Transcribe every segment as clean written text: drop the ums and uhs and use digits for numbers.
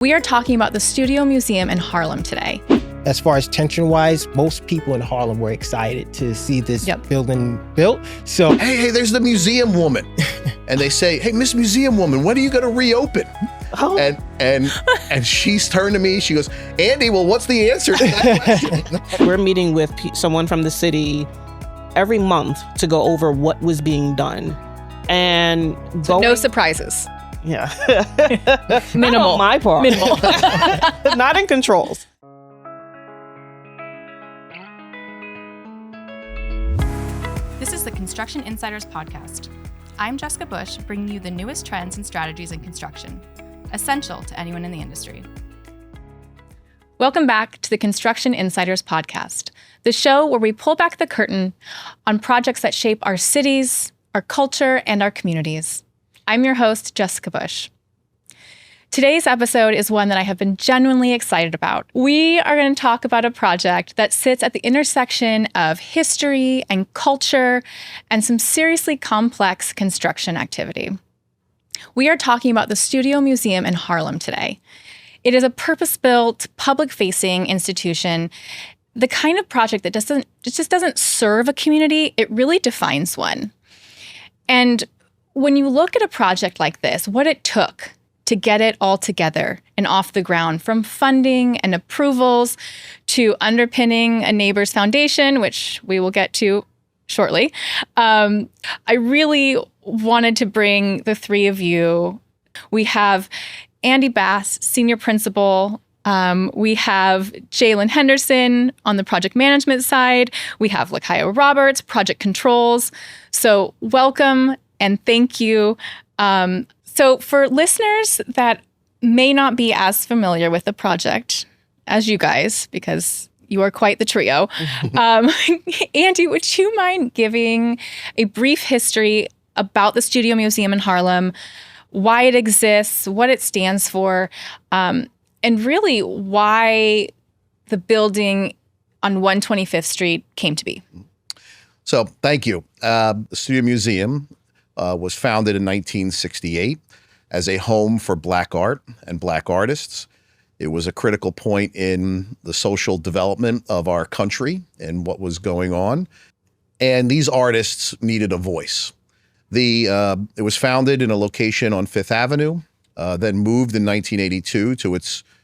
We are talking about the Studio Museum in Harlem today. As far as tension-wise, most people in Harlem were excited to see this building built. So, hey, there's the museum woman. And they say, hey, Miss Museum Woman, when are you going to reopen? Oh. And she's turned to me, she goes, Andy, well, what's the answer to that question? We're meeting with someone from the city every month to go over what was being done. And so no surprises. Yeah. Minimal. Not on my part. Minimal. Not in controls. This is the Construction Insiders Podcast. I'm Jessica Busch, bringing you the newest trends and strategies in construction, essential to anyone in the industry. Welcome back to the Construction Insiders Podcast, the show where we pull back the curtain on projects that shape our cities, our culture, and our communities. I'm your host, Jessica Busch. Today's episode is one that I have been genuinely excited about. We are going to talk about a project that sits at the intersection of history and culture and some seriously complex construction activity. We are talking about the Studio Museum in Harlem today. It is a purpose-built, public-facing institution, the kind of project that just doesn't serve a community, it really defines one. And when you look at a project like this, what it took to get it all together and off the ground, from funding and approvals to underpinning a neighbor's foundation, which we will get to shortly, I really wanted to bring the three of you. We have Andy Bast, senior principal. We have Jaylen Henderson on the project management side. We have Lakya Roberts, project controls. So welcome and thank you. So for listeners that may not be as familiar with the project as you guys, because you are quite the trio, Andy, would you mind giving a brief history about the Studio Museum in Harlem, why it exists, what it stands for, and really why the building on 125th Street came to be? So thank you. The Studio Museum was founded in 1968 as a home for Black art and Black artists. It was a critical point in the social development of our country and what was going on. And these artists needed a voice. It was founded in a location on Fifth Avenue, then moved in 1982 to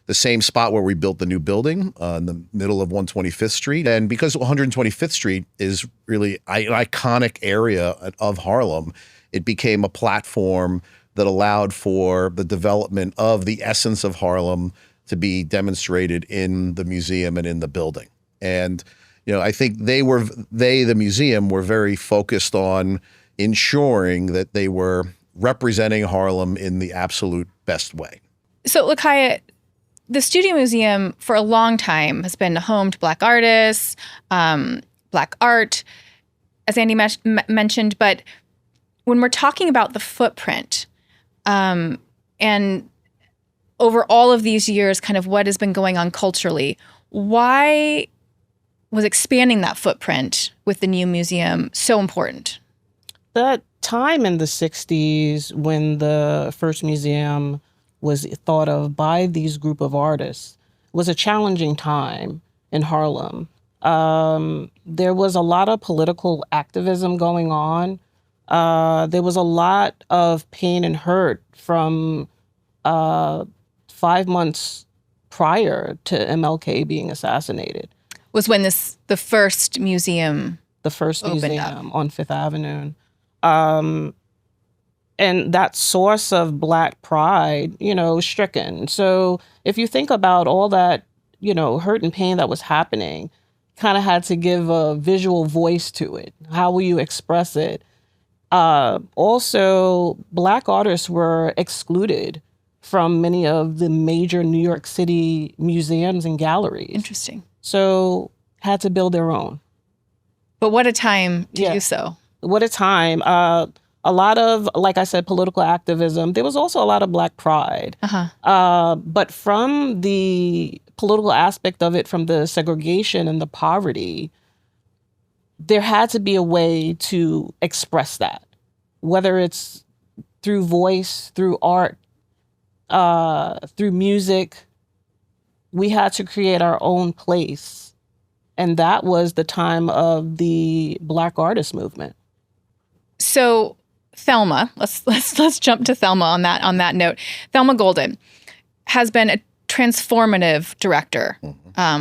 the same spot where we built the new building in the middle of 125th Street. And because 125th Street is really an iconic area of Harlem, it became a platform that allowed for the development of the essence of Harlem to be demonstrated in the museum and in the building. And, I think the museum were very focused on ensuring that they were representing Harlem in the absolute best way. So, Lakya, the Studio Museum for a long time has been a home to Black artists, Black art, as Andy mentioned. But when we're talking about the footprint and over all of these years, kind of what has been going on culturally, why was expanding that footprint with the new museum so important? That time in the 60s when the first museum was thought of by these group of artists was a challenging time in Harlem. There was a lot of political activism going on. There was a lot of pain and hurt from 5 months prior to MLK being assassinated. Was when the first museum opened up on Fifth Avenue. And that source of Black pride, stricken. So if you think about all that, hurt and pain that was happening, kind of had to give a visual voice to it. How will you express it? Also, Black artists were excluded from many of the major New York City museums and galleries. Interesting. So had to build their own. But what a time to do so. What a time. A lot of, like I said, political activism. There was also a lot of Black pride. But from the political aspect of it, from the segregation and the poverty, there had to be a way to express that, whether it's through voice, through art, through music, we had to create our own place. And that was the time of the Black artist movement. So Thelma, let's jump to Thelma on that note. Thelma Golden has been a transformative director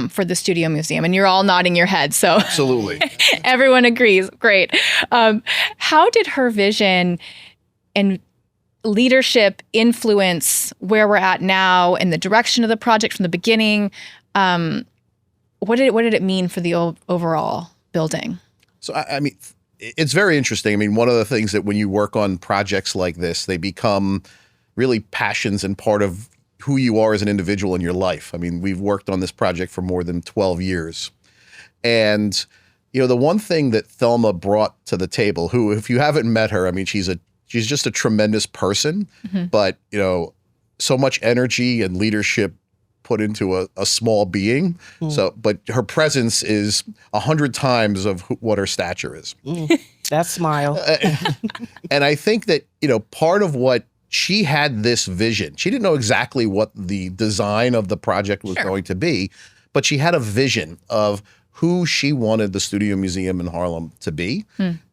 for the Studio Museum, and you're all nodding your head. So Absolutely. Everyone agrees. Great. How did her vision and leadership influence where we're at now and the direction of the project from the beginning? What did it mean for the overall building? So, I mean, it's very interesting. I mean, one of the things that when you work on projects like this, they become really passions and part of who you are as an individual in your life. I mean, we've worked on this project for more than 12 years. And, the one thing that Thelma brought to the table, who, if you haven't met her, I mean, she's just a tremendous person, but, so much energy and leadership put into a small being. So, but her presence is 100 times of what her stature is. That smile. And I think that, part of what she had this vision, she didn't know exactly what the design of the project was going to be, but she had a vision of who she wanted the Studio Museum in Harlem to be.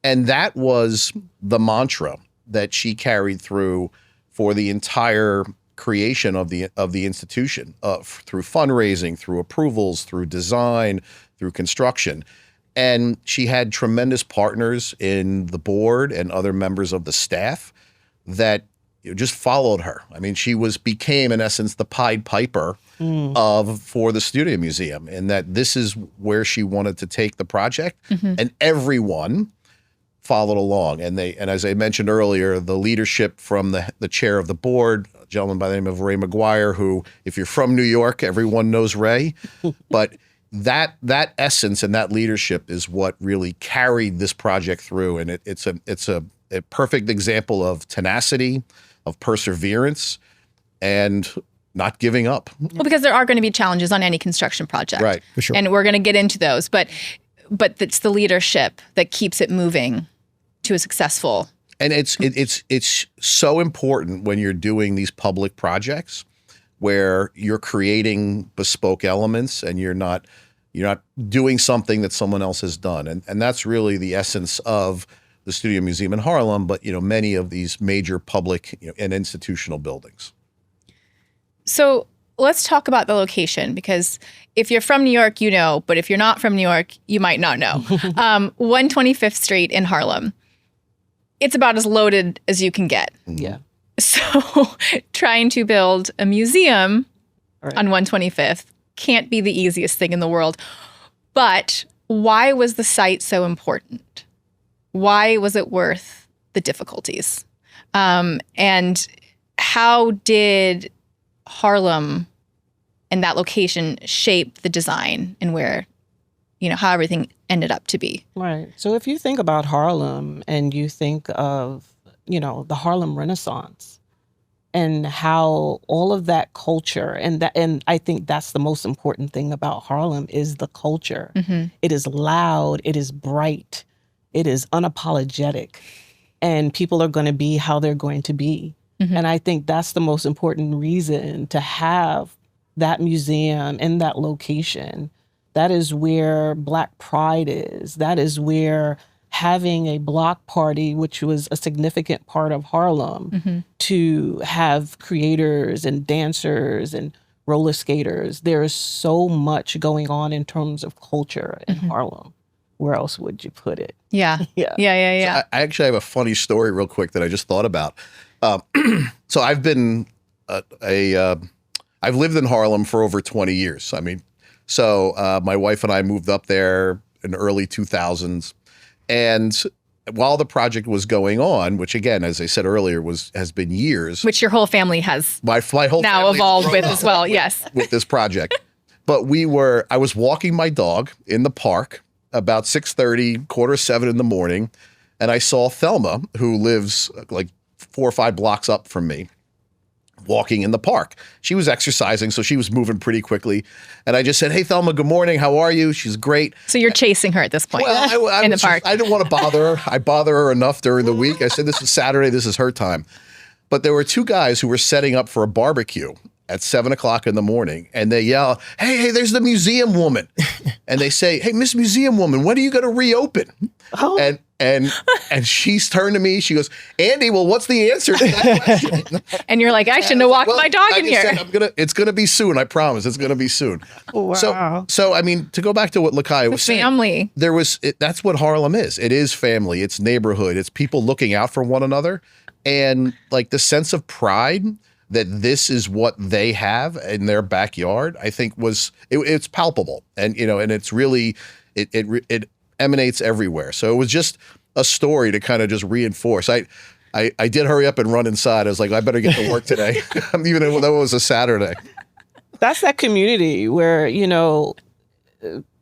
And that was the mantra that she carried through for the entire creation of the institution, through fundraising, through approvals, through design, through construction. And she had tremendous partners in the board and other members of the staff that just followed her. I mean, she became in essence the Pied Piper for the Studio Museum, and that this is where she wanted to take the project, and everyone followed along. And as I mentioned earlier, the leadership from the chair of the board, a gentleman by the name of Ray McGuire, who, if you're from New York, everyone knows Ray. But that essence and that leadership is what really carried this project through. And it's a perfect example of tenacity, of perseverance, and not giving up. Well, because there are going to be challenges on any construction project. Right, for sure. And we're going to get into those. But it's the leadership that keeps it moving to a successful. And it's so important when you're doing these public projects where you're creating bespoke elements and you're not doing something that someone else has done. And that's really the essence of the Studio Museum in Harlem, but many of these major public and institutional buildings. So let's talk about the location, because if you're from New York, but if you're not from New York, you might not know. 125th Street in Harlem. It's about as loaded as you can get. Yeah. So trying to build a museum on 125th can't be the easiest thing in the world. But why was the site so important? Why was it worth the difficulties? And how did Harlem and that location shape the design and where, how everything ended up to be? Right. So if you think about Harlem and you think of, the Harlem Renaissance and how all of that culture and I think that's the most important thing about Harlem is the culture. It is loud, it is bright, it is unapologetic, and people are going to be how they're going to be. And I think that's the most important reason to have that museum in that location. That is where Black pride is. That is where having a block party, which was a significant part of Harlem, to have creators and dancers and roller skaters. There is so much going on in terms of culture in Harlem. Where else would you put it? Yeah. Yeah. So I actually have a funny story real quick that I just thought about. So I've been I've lived in Harlem for over 20 years. I mean, so my wife and I moved up there in the early 2000s. And while the project was going on, which again, as I said earlier, has been years. Which your whole family has my whole now family evolved with as well, yes. With this project. But I was walking my dog in the park about 6:30, 6:45 in the morning, and I saw Thelma, who lives like 4 or 5 blocks up from me, walking in the park. She was exercising, so she was moving pretty quickly. And I just said, "Hey, Thelma, good morning. How are you?" She's great. So you're chasing her at this point I in the park. I didn't want to bother her. I bother her enough during the week. I said, this is Saturday. This is her time. But there were two guys who were setting up for a barbecue at 7 o'clock in the morning, and they yell, hey, there's the museum woman. And they say, hey, Miss Museum Woman, when are you going to reopen? Oh. And she's turned to me. She goes, Andy, well, what's the answer to that question? And you're like, I shouldn't have walked my dog in here. It's going to be soon. I promise. It's going to be soon. Wow. So I mean, to go back to what Lakya was saying, family. That's what Harlem is. It is family. It's neighborhood. It's people looking out for one another. And like the sense of pride that this is what they have in their backyard, I think it's palpable. And, and it's really, it emanates everywhere. So it was just a story to kind of just reinforce. I did hurry up and run inside. I was like, I better get to work today, even though it was a Saturday. That's that community where,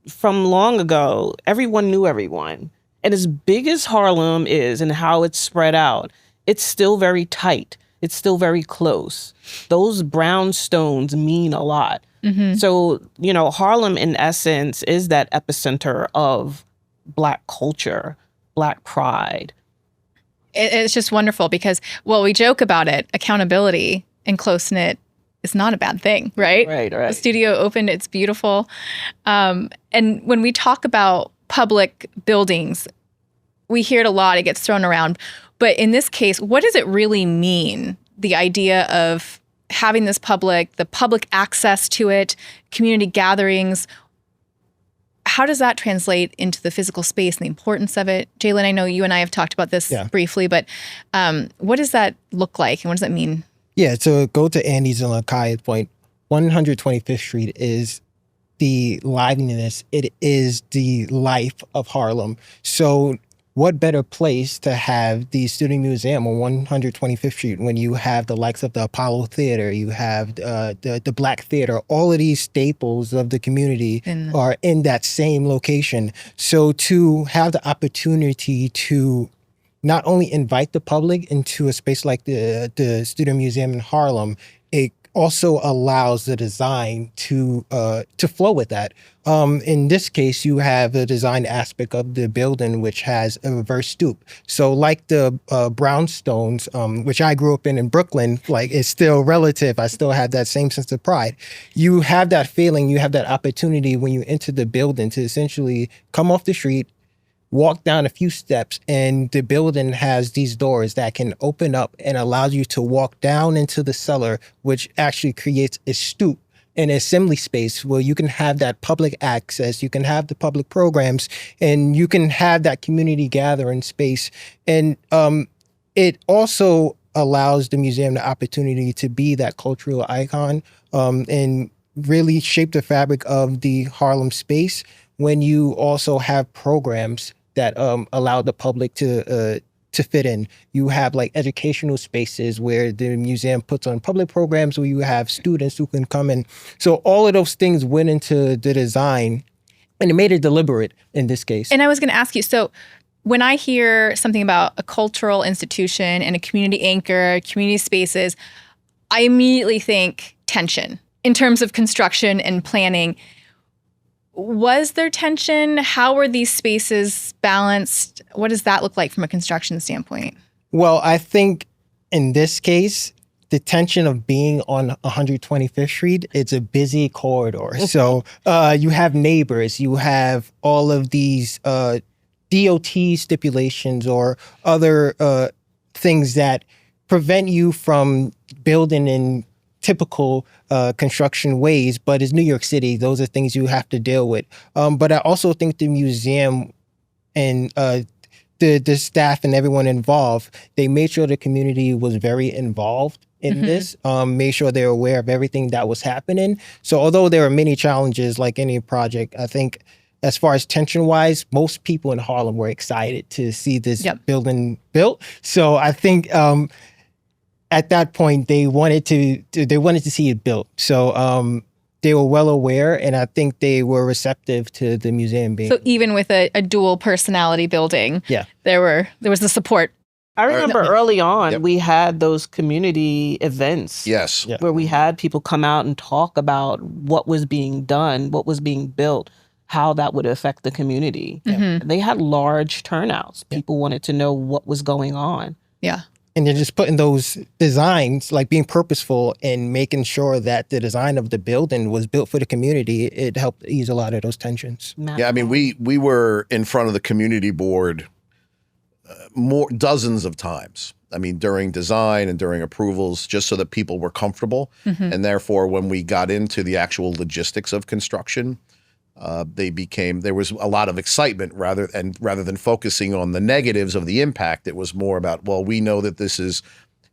from long ago, everyone knew everyone. And as big as Harlem is and how it's spread out, it's still very tight. It's still very close. Those brownstones mean a lot. Mm-hmm. So, Harlem, in essence, is that epicenter of Black culture, Black pride. It's just wonderful because, we joke about it. Accountability and close-knit is not a bad thing, right? Right. The studio opened. It's beautiful. And when we talk about public buildings, we hear it a lot. It gets thrown around. But in this case, what does it really mean? The idea of having the public access to it, community gatherings. How does that translate into the physical space and the importance of it? Jaylen, I know you and I have talked about this briefly, but what does that look like and what does that mean? Yeah, to go to Andy's and Lakya's point, 125th Street is the liveliness. It is the life of Harlem. So what better place to have the Student Museum on 125th Street when you have the likes of the Apollo Theater, you have the Black Theater, all of these staples of the community are in that same location. So to have the opportunity to not only invite the public into a space like the Student Museum in Harlem, it also allows the design to flow with that. In this case, you have the design aspect of the building, which has a reverse stoop. So like the brownstones, which I grew up in Brooklyn, like it's still relative. I still have that same sense of pride. You have that feeling, you have that opportunity when you enter the building to essentially come off the street, walk down a few steps, and the building has these doors that can open up and allows you to walk down into the cellar, which actually creates a stoop and assembly space where you can have that public access, you can have the public programs, and you can have that community gathering space. And it also allows the museum the opportunity to be that cultural icon and really shape the fabric of the Harlem space when you also have programs that allow the public to fit in. You have like educational spaces where the museum puts on public programs where you have students who can come in. So all of those things went into the design and it made it deliberate in this case. And I was going to ask you, so when I hear something about a cultural institution and a community anchor, community spaces, I immediately think tension in terms of construction and planning. Was there tension? How were these spaces balanced? What does that look like from a construction standpoint? Well, I think in this case, the tension of being on 125th Street, it's a busy corridor. So you have neighbors, you have all of these DOT stipulations or other things that prevent you from building in typical construction ways, but it's New York City. Those are things you have to deal with. But I also think the museum and the staff and everyone involved, they made sure the community was very involved in this, made sure they were aware of everything that was happening. So although there are many challenges like any project, I think as far as tension-wise, most people in Harlem were excited to see this building built. So I think at that point, they wanted to see it built. So they were well aware, and I think they were receptive to the museum being. So even with a dual personality building, there was the support. I remember early on, we had those community events. Yes. Where we had people come out and talk about what was being done, what was being built, how that would affect the community. They had large turnouts. People wanted to know what was going on. Yeah. And they're just putting those designs, like being purposeful and making sure that the design of the building was built for the community. It helped ease a lot of those tensions. Yeah, I mean, we were in front of the community board dozens of times. I mean, during design and during approvals, just so that people were comfortable. And therefore, when we got into the actual logistics of construction, there was a lot of excitement rather than focusing on the negatives of the impact. It was more about, well, we know that this is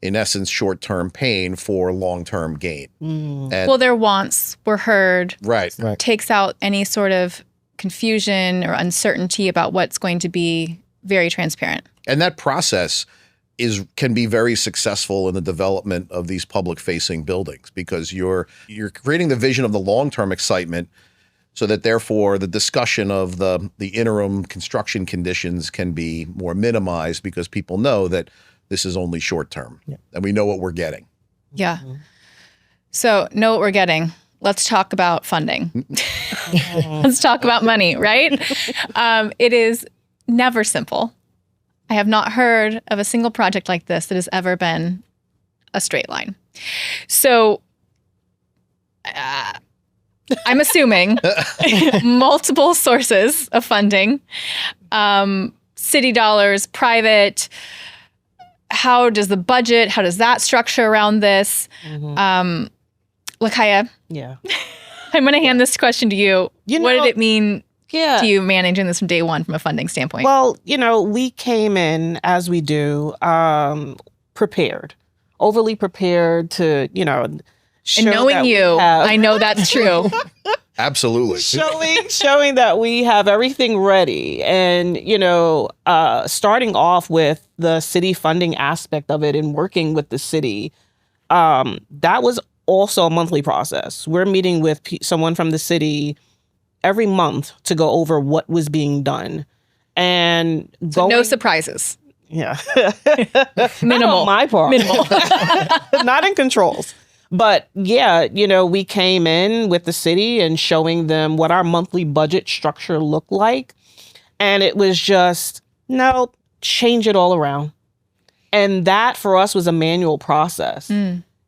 in essence short-term pain for long-term gain. And, Well, their wants were heard. right. Takes out any sort of confusion or uncertainty about what's going to be very transparent. And that process can be very successful in the development of these public-facing buildings, because you're creating the vision of the long-term excitement, so that therefore the discussion of the interim construction conditions can be more minimized, because people know that this is only short-term, and we know what we're getting. Yeah. So know what we're getting. Let's talk about funding. Let's talk about money, right? It is never simple. I have not heard of a single project like this that has ever been a straight line. So I'm assuming multiple sources of funding, city dollars, private. How does that structure around this? Lakya, Yeah. I'm going to hand this question to you. What did it mean Yeah. to you managing this from day one from a funding standpoint? Well, we came in, as we do, prepared, overly prepared to, show and knowing that we you, have- I know that's true. Absolutely. showing that we have everything ready, and starting off with the city funding aspect of it and working with the city, that was also a monthly process. We're meeting with someone from the city every month to go over what was being done, and So no surprises. yeah, Minimal. Not on my part, Minimal. not in controls. But yeah, we came in with the city and showing them what our monthly budget structure looked like. And it was just, no, change it all around. And that for us was a manual process.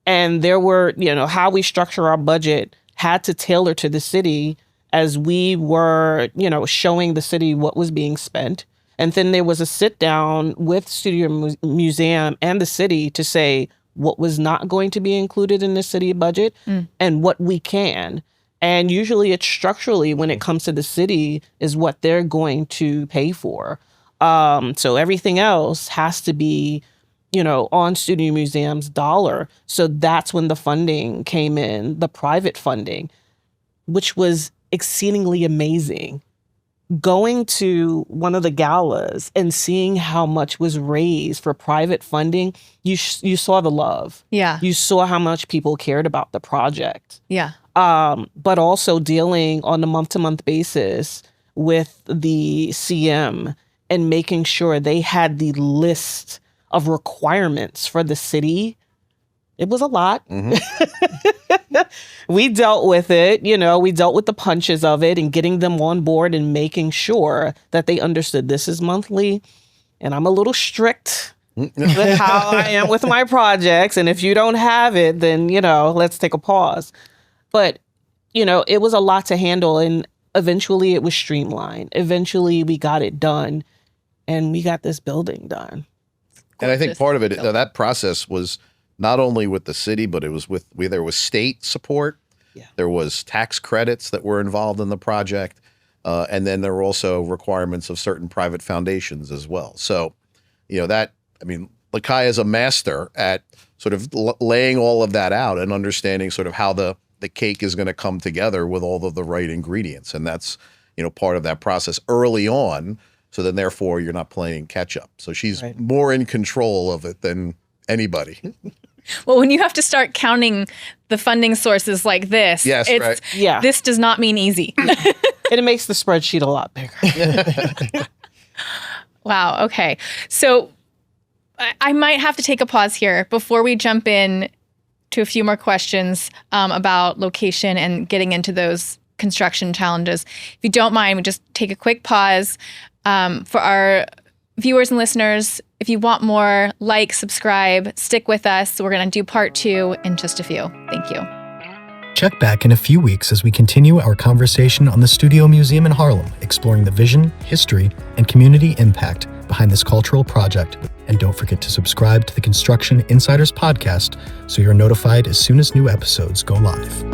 And there were, how we structure our budget had to tailor to the city as we were, showing the city what was being spent. And then there was a sit down with Studio Museum and the city to say, what was not going to be included in the city budget and what we can. And usually it's structurally, when it comes to the city, is what they're going to pay for. So everything else has to be, on Studio Museum's dollar. So that's when the funding came in, the private funding, which was exceedingly amazing. Going to one of the galas and seeing how much was raised for private funding, you saw the love. Yeah. You saw how much people cared about the project. Yeah. But also dealing on a month-to-month basis with the CM and making sure they had the list of requirements for the city. It was a lot. We dealt with it, we dealt with the punches of it and getting them on board and making sure that they understood this is monthly. And I'm a little strict with how I am with my projects. And if you don't have it, then, let's take a pause. But, it was a lot to handle. And eventually it was streamlined. Eventually we got it done and we got this building done. And I think part of it, that process was not only with the city, but it was there was state support. Yeah. There was tax credits that were involved in the project. And then there were also requirements of certain private foundations as well. So, Lakya is a master at sort of laying all of that out and understanding sort of how the cake is going to come together with all of the right ingredients. And that's, part of that process early on. So then therefore you're not playing catch up. So she's more in control of it than anybody. Well, when you have to start counting the funding sources like this, Yeah. This does not mean easy. It makes the spreadsheet a lot bigger. Wow. Okay. So I might have to take a pause here before we jump in to a few more questions about location and getting into those construction challenges. If you don't mind, we just take a quick pause. For our viewers and listeners, If you want more, like, subscribe, stick with us. We're going to do part 2 in just a few. Thank you. Check back in a few weeks as we continue our conversation on the Studio Museum in Harlem, exploring the vision, history, and community impact behind this cultural project. And don't forget to subscribe to the Construction Insiders podcast so you're notified as soon as new episodes go live.